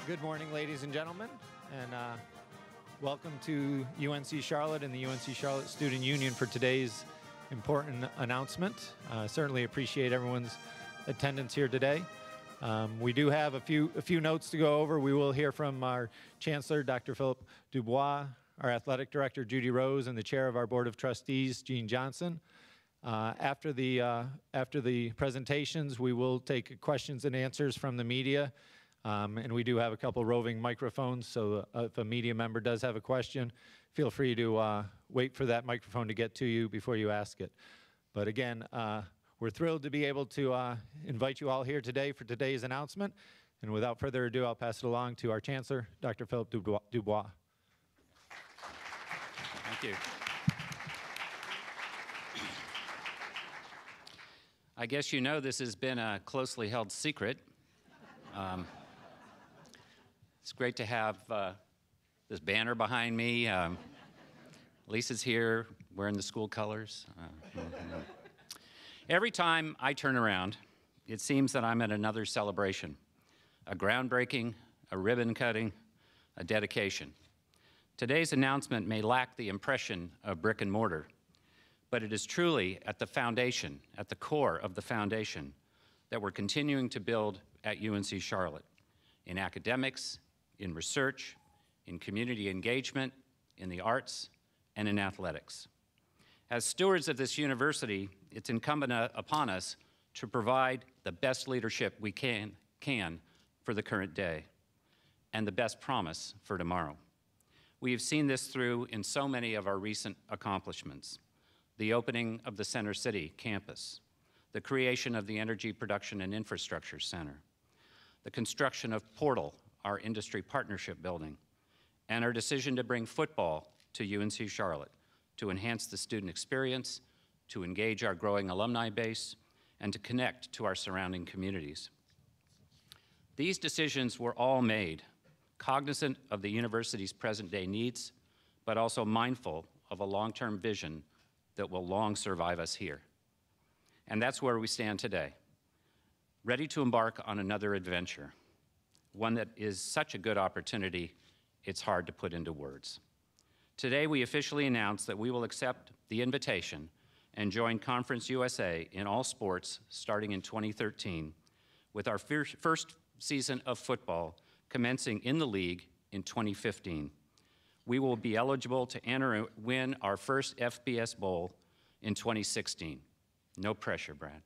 Good morning, ladies and gentlemen, and welcome to UNC Charlotte and the UNC Charlotte Student Union for today's important announcement. Certainly appreciate everyone's attendance here today. We do have a few notes to go over. We will hear from our Chancellor, Dr. Philip Dubois, our Athletic Director, Judy Rose, and the Chair of our Board of Trustees, Gene Johnson. After the presentations, we will take questions and answers from the media. And we do have a couple roving microphones, so if a media member does have a question, feel free to wait for that microphone to get to you before you ask it. But again, we're thrilled to be able to invite you all here today for today's announcement. And without further ado, I'll pass it along to our Chancellor, Dr. Philip Dubois. Thank you. I guess you know this has been a closely held secret. It's great to have this banner behind me. Lisa's here wearing the school colors. Every time I turn around, it seems that I'm at another celebration, a groundbreaking, a ribbon cutting, a dedication. Today's announcement may lack the impression of brick and mortar, but it is truly at the foundation, at the core of the foundation, that we're continuing to build at UNC Charlotte, in academics, in research, in community engagement, in the arts, and in athletics. As stewards of this university, it's incumbent upon us to provide the best leadership we can for the current day and the best promise for tomorrow. We have seen this through in so many of our recent accomplishments: the opening of the Center City campus, the creation of the Energy Production and Infrastructure Center, the construction of Portal, our industry partnership building, and our decision to bring football to UNC Charlotte to enhance the student experience, to engage our growing alumni base, and to connect to our surrounding communities. These decisions were all made cognizant of the university's present-day needs, but also mindful of a long-term vision that will long survive us here. And that's where we stand today, ready to embark on another adventure, one that is such a good opportunity, it's hard to put into words. Today, we officially announce that we will accept the invitation and join Conference USA in all sports starting in 2013, with our first season of football commencing in the league in 2015. We will be eligible to enter and win our first FBS Bowl in 2016. No pressure, Brad.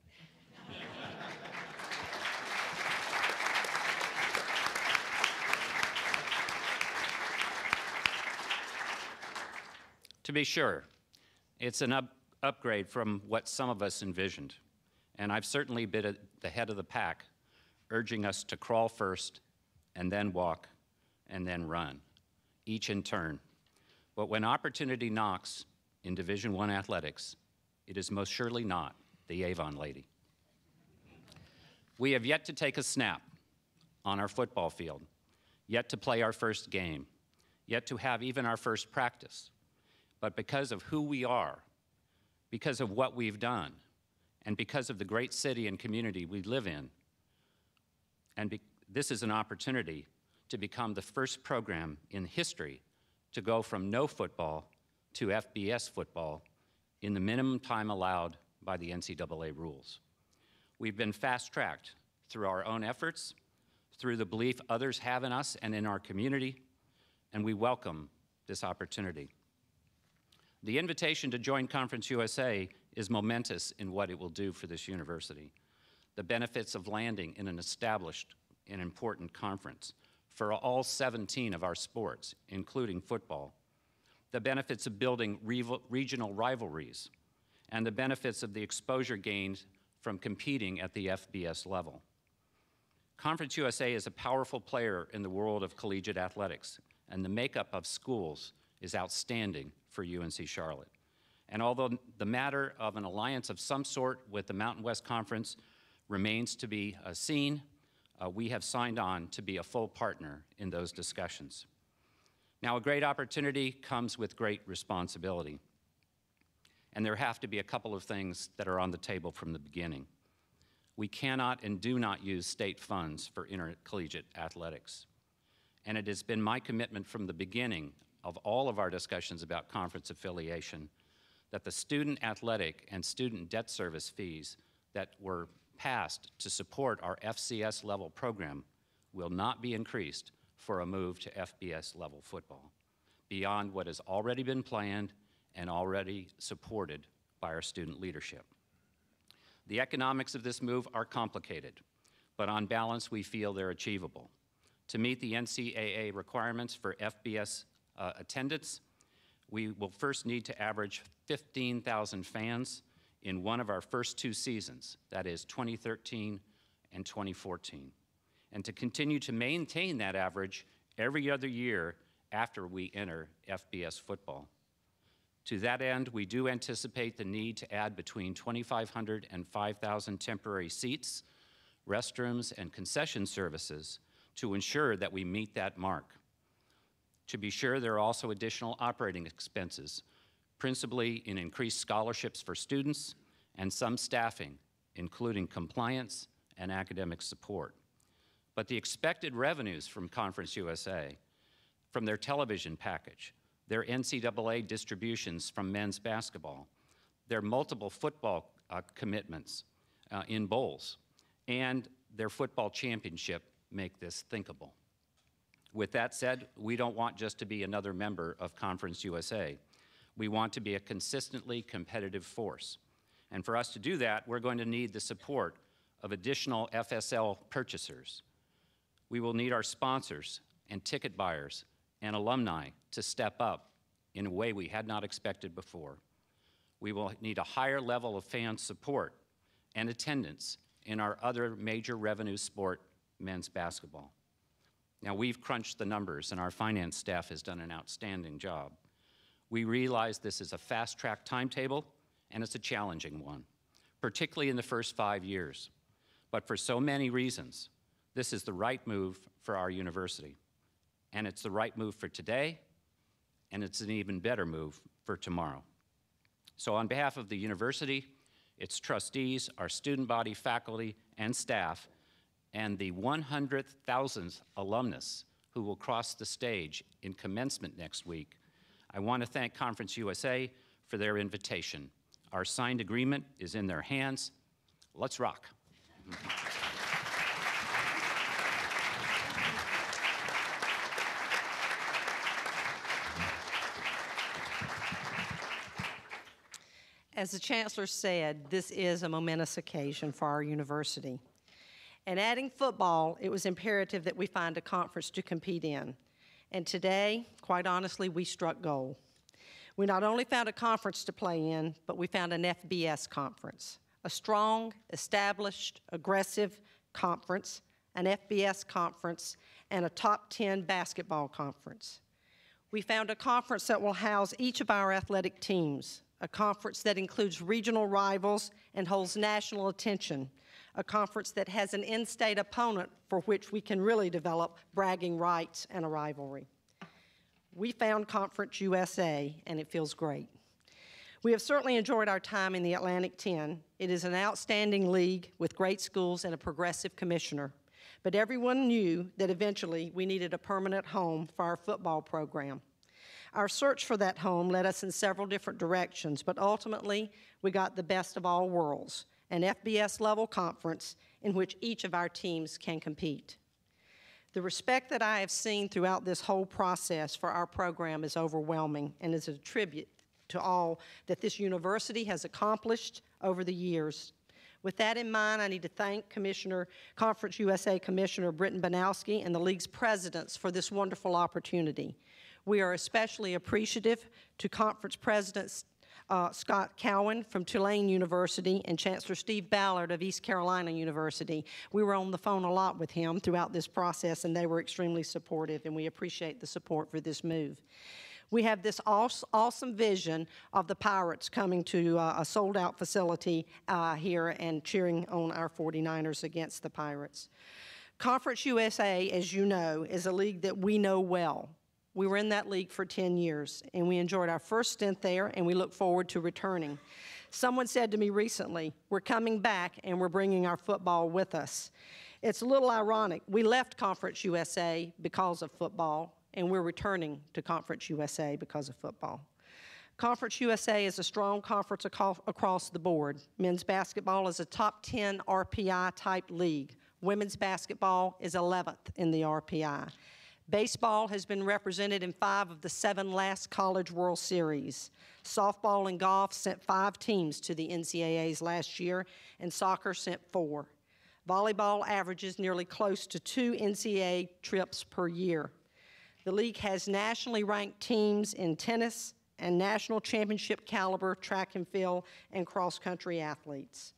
To be sure, it's an upgrade from what some of us envisioned, and I've certainly been at the head of the pack, urging us to crawl first, and then walk, and then run, each in turn. But when opportunity knocks in Division I athletics, it is most surely not the Avon lady. We have yet to take a snap on our football field, yet to play our first game, yet to have even our first practice. But because of who we are, because of what we've done, and because of the great city and community we live in, this is an opportunity to become the first program in history to go from no football to FBS football in the minimum time allowed by the NCAA rules. We've been fast-tracked through our own efforts, through the belief others have in us and in our community, and we welcome this opportunity. The invitation to join Conference USA is momentous in what it will do for this university. The benefits of landing in an established and important conference for all 17 of our sports, including football. The benefits of building regional rivalries, and the benefits of the exposure gained from competing at the FBS level. Conference USA is a powerful player in the world of collegiate athletics, and the makeup of schools is outstanding for UNC Charlotte. And although the matter of an alliance of some sort with the Mountain West Conference remains to be seen, we have signed on to be a full partner in those discussions. Now, a great opportunity comes with great responsibility. And there have to be a couple of things that are on the table from the beginning. We cannot and do not use state funds for intercollegiate athletics. and it has been my commitment from the beginning of all of our discussions about conference affiliation that the student athletic and student debt service fees that were passed to support our FCS level program will not be increased for a move to FBS level football, beyond what has already been planned and already supported by our student leadership. The economics of this move are complicated, but on balance, we feel they're achievable. To meet the NCAA requirements for FBS attendance, we will first need to average 15,000 fans in one of our first 2 seasons, that is 2013 and 2014, and to continue to maintain that average every other year after we enter FBS football. To that end, we do anticipate the need to add between 2,500 and 5,000 temporary seats, restrooms, and concession services to ensure that we meet that mark. To be sure, there are also additional operating expenses, principally in increased scholarships for students and some staffing, including compliance and academic support. But the expected revenues from Conference USA, from their television package, their NCAA distributions from men's basketball, their multiple football commitments in bowls, and their football championship make this thinkable. With that said, we don't want just to be another member of Conference USA. We want to be a consistently competitive force. And for us to do that, we're going to need the support of additional FSL purchasers. We will need our sponsors and ticket buyers and alumni to step up in a way we had not expected before. We will need a higher level of fan support and attendance in our other major revenue sport, men's basketball. Now, we've crunched the numbers, and our finance staff has done an outstanding job. We realize this is a fast-track timetable, and it's a challenging one, particularly in the first 5 years. But for so many reasons, this is the right move for our university. And it's the right move for today, and it's an even better move for tomorrow. So on behalf of the university, its trustees, our student body, faculty, and staff, and the 100,000th alumnus who will cross the stage in commencement next week, I want to thank Conference USA for their invitation. Our signed agreement is in their hands. Let's rock. As the Chancellor said, this is a momentous occasion for our university. And adding football, it was imperative that we find a conference to compete in. And today, quite honestly, we struck gold. We not only found a conference to play in, but we found an FBS conference, a strong, established, aggressive conference, an FBS conference, and a top 10 basketball conference. We found a conference that will house each of our athletic teams, a conference that includes regional rivals and holds national attention, a conference that has an in-state opponent for which we can really develop bragging rights and a rivalry. We found Conference USA, and it feels great. We have certainly enjoyed our time in the Atlantic 10. It is an outstanding league with great schools and a progressive commissioner. But everyone knew that eventually we needed a permanent home for our football program. Our search for that home led us in several different directions, but ultimately we got the best of all worlds, an FBS-level conference in which each of our teams can compete. The respect that I have seen throughout this whole process for our program is overwhelming and is a tribute to all that this university has accomplished over the years. With that in mind, I need to thank Conference USA Commissioner Britton Banowski and the league's presidents for this wonderful opportunity. We are especially appreciative to Conference President Scott Cowan from Tulane University and Chancellor Steve Ballard of East Carolina University. We were on the phone a lot with him throughout this process, and they were extremely supportive, and we appreciate the support for this move. We have this awesome vision of the Pirates coming to a sold-out facility here and cheering on our 49ers against the Pirates. Conference USA, as you know, is a league that we know well. We were in that league for 10 years, and we enjoyed our first stint there, and we look forward to returning. Someone said to me recently, we're coming back, and we're bringing our football with us. It's a little ironic. We left Conference USA because of football, and we're returning to Conference USA because of football. Conference USA is a strong conference across the board. Men's basketball is a top 10 RPI-type league. Women's basketball is 11th in the RPI. Baseball has been represented in 5 of the 7 last College World Series. Softball and golf sent 5 teams to the NCAAs last year, and soccer sent 4. Volleyball averages nearly close to 2 NCAA trips per year. The league has nationally ranked teams in tennis and national championship caliber track and field and cross-country athletes.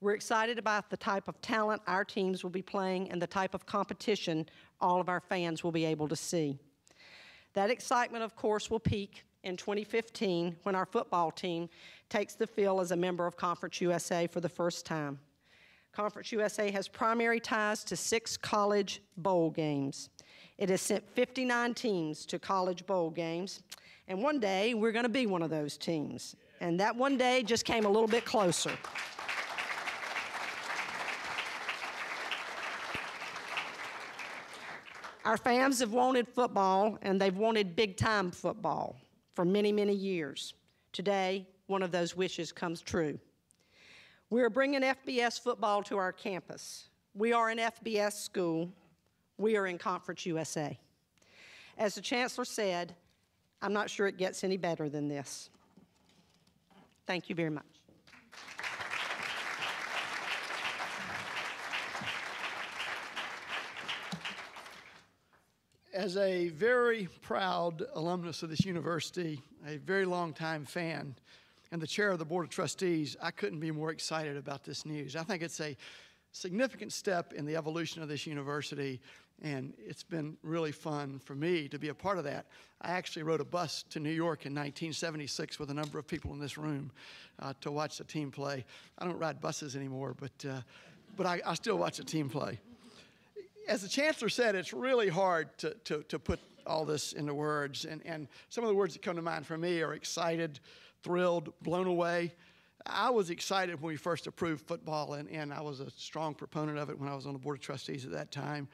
We're excited about the type of talent our teams will be playing and the type of competition all of our fans will be able to see. That excitement, of course, will peak in 2015 when our football team takes the field as a member of Conference USA for the first time. Conference USA has primary ties to 6 college bowl games. It has sent 59 teams to college bowl games, and one day we're going to be one of those teams. And that one day just came a little bit closer. Our fans have wanted football, and they've wanted big-time football for many, many years. Today, one of those wishes comes true. We're bringing FBS football to our campus. We are an FBS school. We are in Conference USA. As the Chancellor said, I'm not sure it gets any better than this. Thank you very much. As a very proud alumnus of this university, a very long-time fan, and the chair of the Board of Trustees, I couldn't be more excited about this news. I think it's a significant step in the evolution of this university, and it's been really fun for me to be a part of that. I actually rode a bus to New York in 1976 with a number of people in this room to watch the team play. I don't ride buses anymore, but I still watch the team play. As the Chancellor said, it's really hard to put all this into words, and some of the words that come to mind for me are excited, thrilled, blown away. I was excited when we first approved football, and I was a strong proponent of it when I was on the Board of Trustees at that time.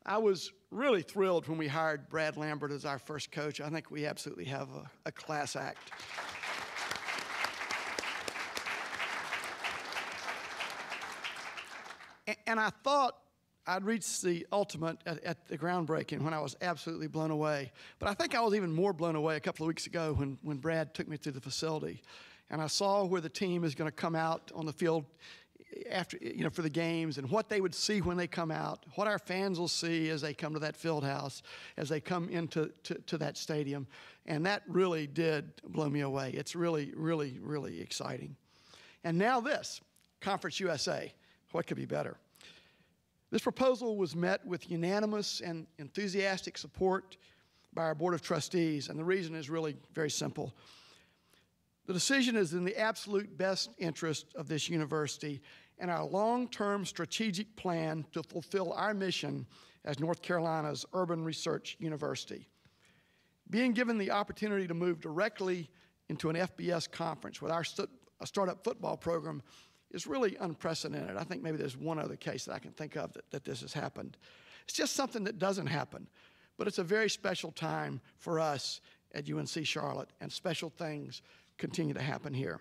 I was really thrilled when we hired Brad Lambert as our first coach. I think we absolutely have a class act. And I thought I'd reached the ultimate at the groundbreaking when I was absolutely blown away. But I think I was even more blown away a couple of weeks ago when Brad took me through the facility. And I saw where the team is going to come out on the field after, for the games, and what they would see when they come out, what our fans will see as they come to that field house, as they come into that stadium. And that really did blow me away. It's really, really, really exciting. And now this, Conference USA. What could be better? This proposal was met with unanimous and enthusiastic support by our Board of Trustees, and the reason is really very simple. The decision is in the absolute best interest of this university and our long-term strategic plan to fulfill our mission as North Carolina's urban research university. Being given the opportunity to move directly into an FBS conference with our startup football program is really unprecedented. I think maybe there's one other case that I can think of that this has happened. It's just something that doesn't happen, but it's a very special time for us at UNC Charlotte, and special things continue to happen here.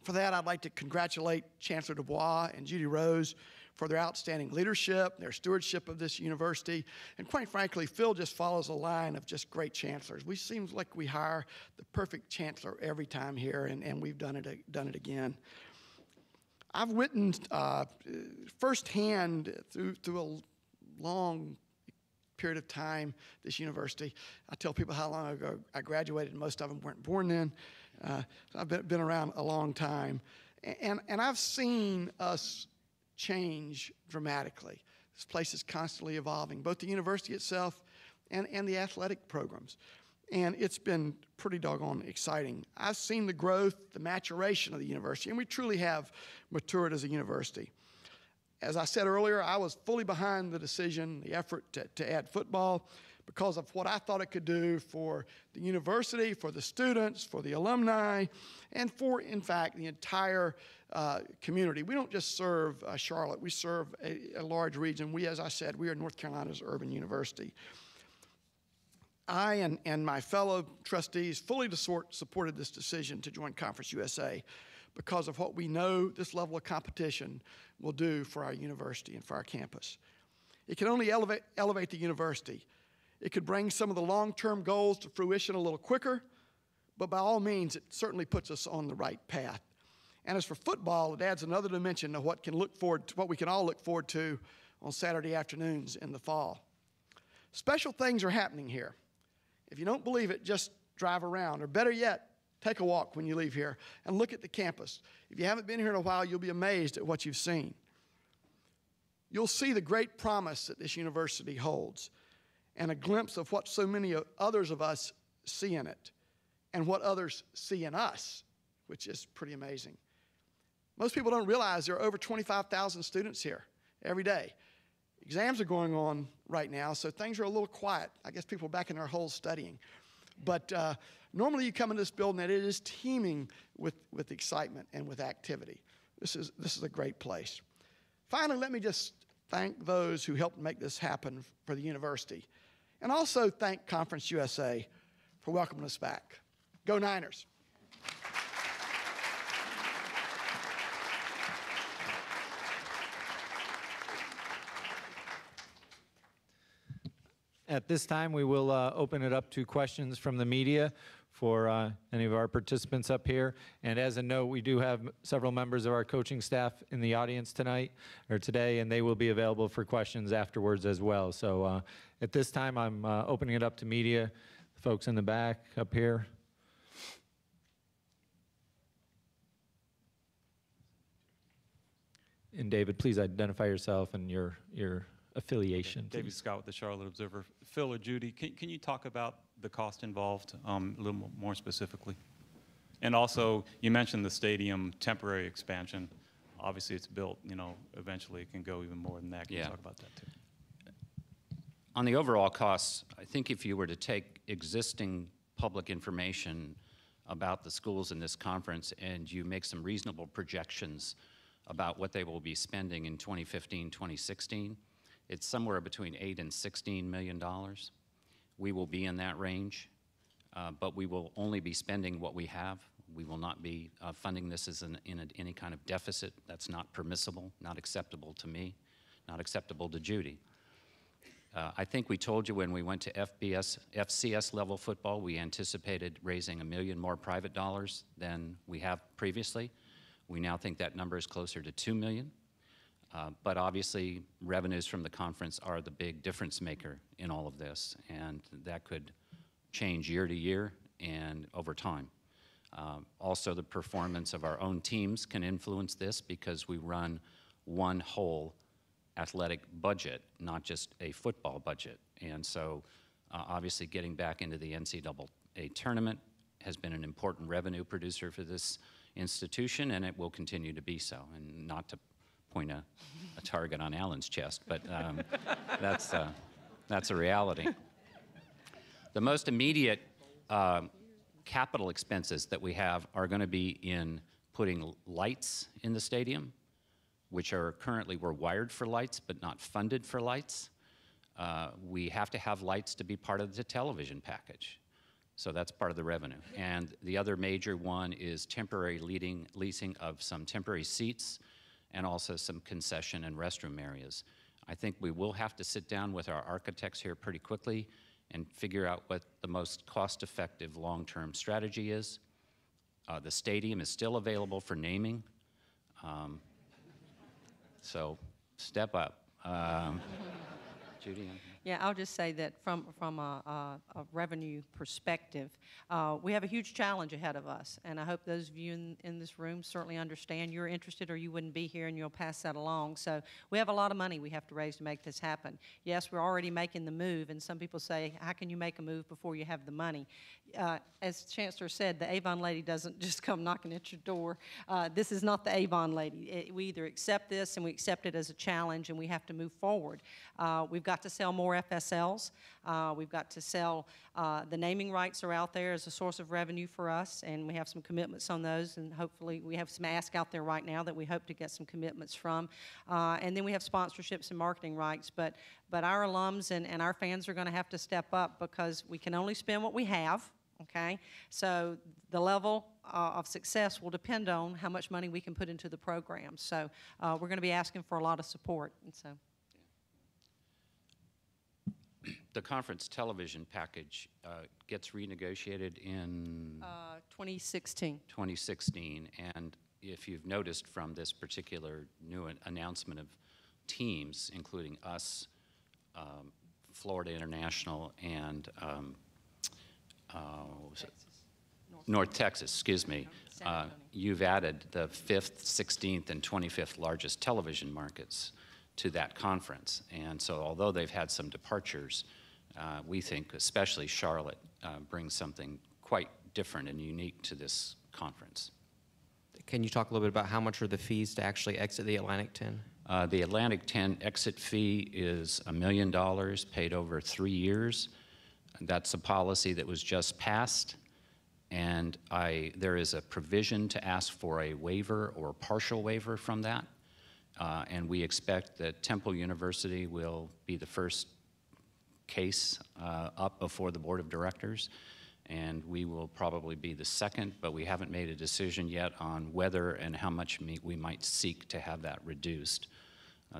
For that, I'd like to congratulate Chancellor Bois and Judy Rose for their outstanding leadership, their stewardship of this university, and quite frankly, Phil just follows a line of just great chancellors. We seem like we hire the perfect chancellor every time here, and we've done it again. I've witnessed firsthand through a long period of time this university. I tell people how long ago I graduated, and most of them weren't born then. So I've been around a long time. And I've seen us change dramatically. This place is constantly evolving, both the university itself and the athletic programs. And it's been pretty doggone exciting. I've seen the growth, the maturation of the university, and we truly have matured as a university. As I said earlier, I was fully behind the decision, the effort to add football, because of what I thought it could do for the university, for the students, for the alumni, and for, in fact, the entire community. We don't just serve Charlotte. We serve a large region. We, as I said, we are North Carolina's urban university. I and my fellow trustees fully supported this decision to join Conference USA because of what we know this level of competition will do for our university and for our campus. It can only elevate the university. It could bring some of the long-term goals to fruition a little quicker, but by all means, it certainly puts us on the right path. And as for football, it adds another dimension to what we can all look forward to on Saturday afternoons in the fall. Special things are happening here. If you don't believe it, just drive around, or better yet, take a walk when you leave here and look at the campus. If you haven't been here in a while, you'll be amazed at what you've seen. You'll see the great promise that this university holds and a glimpse of what so many others of us see in it and what others see in us, which is pretty amazing. Most people don't realize there are over 25,000 students here every day. Exams are going on right now, so things are a little quiet. I guess people are back in their holes studying. But normally you come into this building and it is teeming with excitement and with activity. This is a great place. Finally, let me just thank those who helped make this happen for the university. And also thank Conference USA for welcoming us back. Go Niners. At this time, we will open it up to questions from the media for any of our participants up here. And as a note, we do have several members of our coaching staff in the audience today, and they will be available for questions afterwards as well. So at this time, I'm opening it up to media, the folks in the back up here. And David, please identify yourself and your affiliation. David Scott with the Charlotte Observer. Phil or Judy, can you talk about the cost involved a little more specifically? And also, you mentioned the stadium temporary expansion. Obviously, it's built, eventually it can go even more than that. Can you talk about that too? On the overall costs, I think if you were to take existing public information about the schools in this conference and you make some reasonable projections about what they will be spending in 2015, 2016, it's somewhere between $8 and $16 million. We will be in that range, but we will only be spending what we have. We will not be funding this as in any kind of deficit. That's not permissible, not acceptable to me, not acceptable to Judy. I think we told you when we went to FCS level football, we anticipated raising $1 million more private dollars than we have previously. We now think that number is closer to $2 million. But obviously, revenues from the conference are the big difference maker in all of this, and that could change year to year and over time. Also, the performance of our own teams can influence this because we run one whole athletic budget, not just a football budget. And so, obviously, getting back into the NCAA tournament has been an important revenue producer for this institution, and it will continue to be so. And not to point a target on Alan's chest, but that's a reality. The most immediate capital expenses that we have are going to be in putting lights in the stadium, which are currently, we're wired for lights, but not funded for lights. We have to have lights to be part of the television package. So that's part of the revenue. And the other major one is temporary leasing of some temporary seats and also some concession and restroom areas. I think we will have to sit down with our architects here pretty quickly and figure out what the most cost-effective long-term strategy is. The stadium is still available for naming, so step up. Judy? Yeah, I'll just say that from a revenue perspective, we have a huge challenge ahead of us, and I hope those of you in this room certainly understand. You're interested or you wouldn't be here, and you'll pass that along. So we have a lot of money we have to raise to make this happen. Yes, we're already making the move, and some people say, how can you make a move before you have the money? As Chancellor said, the Avon lady doesn't just come knocking at your door. This is not the Avon lady. We either accept this and we accept it as a challenge and we have to move forward. We've got to sell more FSLs. We've got to sell, the naming rights are out there as a source of revenue for us, and we have some commitments on those, and hopefully we have some ask out there right now that we hope to get some commitments from. And then we have sponsorships and marketing rights, but our alums and our fans are going to have to step up because we can only spend what we have. Okay, so the level of success will depend on how much money we can put into the program. So we're going to be asking for a lot of support. And so, the conference television package gets renegotiated in 2016. 2016, and if you've noticed from this particular new announcement of teams, including us, Florida International, and North Texas, excuse me, you've added the 5th, 16th, and 25th largest television markets to that conference. And so although they've had some departures, we think especially Charlotte brings something quite different and unique to this conference. Can you talk a little bit about how much are the fees to actually exit the Atlantic 10? The Atlantic 10 exit fee is $1 million paid over 3 years. That's a policy that was just passed, and there is a provision to ask for a waiver or partial waiver from that, and we expect that Temple University will be the first case up before the Board of Directors, and we will probably be the second, but we haven't made a decision yet on whether and how much we might seek to have that reduced.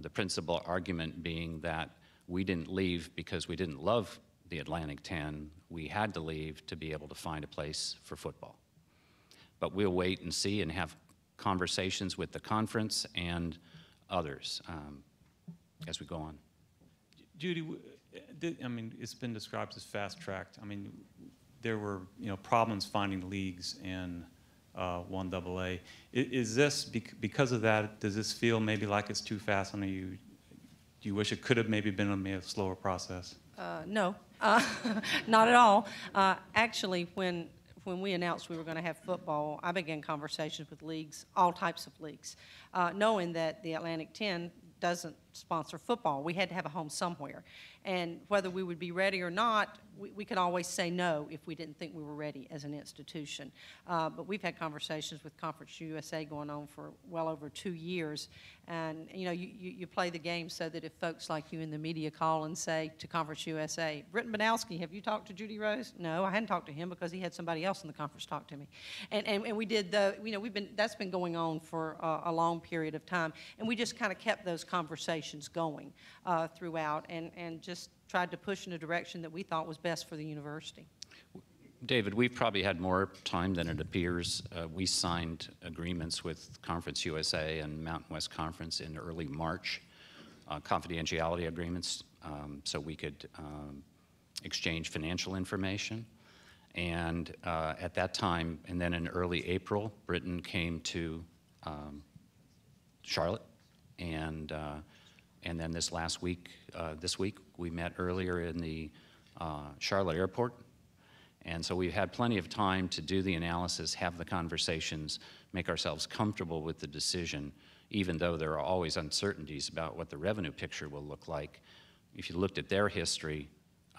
The principal argument being that we didn't leave because we didn't love the Atlantic 10. We had to leave to be able to find a place for football. But we'll wait and see and have conversations with the conference and others as we go on. Judy, I mean, it's been described as fast-tracked. I mean, there were problems finding leagues in 1AA. Is this, because of that, does this feel maybe like it's too fast? I mean, do you wish it could have maybe been a slower process? No, not at all. Actually, when we announced we were going to have football, I began conversations with leagues, all types of leagues, knowing that the Atlantic 10 doesn't sponsor football. We had to have a home somewhere. And whether we would be ready or not, we could always say no if we didn't think we were ready as an institution. But we've had conversations with Conference USA going on for well over 2 years. And, you play the game so that if folks like you in the media call and say to Conference USA, Britton Banowski, have you talked to Judy Rose? No, I hadn't talked to him because he had somebody else in the conference talk to me. And we did that's been going on for a long period of time. And we just kind of kept those conversations going throughout and just tried to push in a direction that we thought was best for the university. David, we've probably had more time than it appears. We signed agreements with Conference USA and Mountain West Conference in early March, confidentiality agreements, so we could exchange financial information. And at that time, and then in early April, Britton came to Charlotte, and then this week, we met earlier in the Charlotte airport. And so we've had plenty of time to do the analysis, have the conversations, make ourselves comfortable with the decision, even though there are always uncertainties about what the revenue picture will look like. If you looked at their history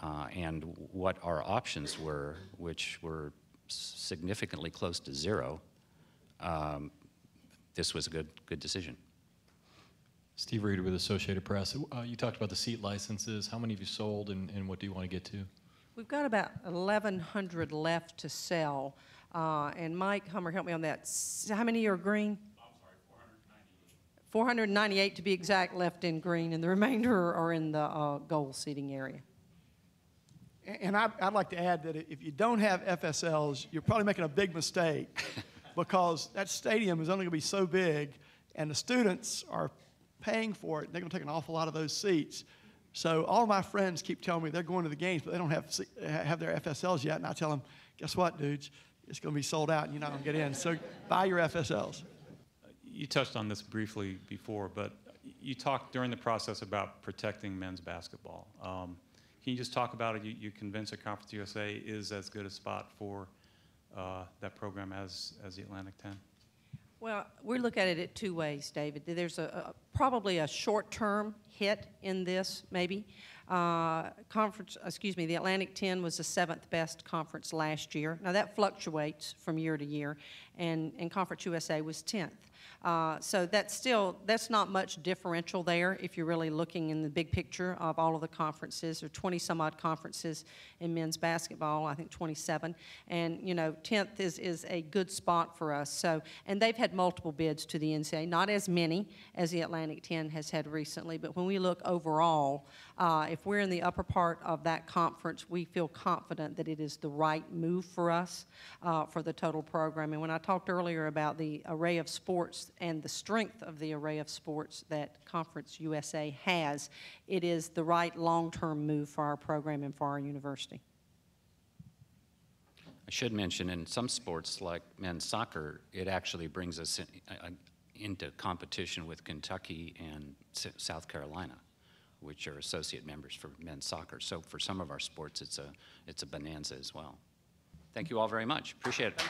and what our options were, which were significantly close to zero, this was a good decision. Steve Reeder with Associated Press. You talked about the seat licenses. How many have you sold, and what do you want to get to? We've got about 1,100 left to sell. And Mike Hummer, help me on that. How many are green? I'm sorry, 498. 498 to be exact left in green, and the remainder are in the gold seating area. And I'd like to add that if you don't have FSLs, you're probably making a big mistake because that stadium is only going to be so big, and the students are paying for it. They're going to take an awful lot of those seats. So all my friends keep telling me they're going to the games, but they don't have their FSLs yet. And I tell them, guess what, dudes? It's going to be sold out, and you're not going to get in. So buy your FSLs. You touched on this briefly before, but you talked during the process about protecting men's basketball. Can you just talk about it? You convinced that Conference USA is as good a spot for that program as the Atlantic 10? Well, we look at it two ways, David. There's probably a short-term hit in this, maybe. The Atlantic 10 was the 7th best conference last year. Now that fluctuates from year to year, and Conference USA was 10th. So that's not much differential there if you're really looking in the big picture of all of the conferences. There are 20 some odd conferences in men's basketball, I think 27. And 10th is a good spot for us. So, and they've had multiple bids to the NCAA, not as many as the Atlantic 10 has had recently, but when we look overall, if we're in the upper part of that conference, we feel confident that it is the right move for us for the total program. And when I talked earlier about the array of sports and the strength of the array of sports that Conference USA has, it is the right long-term move for our program and for our university. I should mention in some sports like men's soccer, it actually brings us into competition with Kentucky and South Carolina, which are associate members for men's soccer. So for some of our sports, it's a bonanza as well. Thank you all very much. Appreciate it.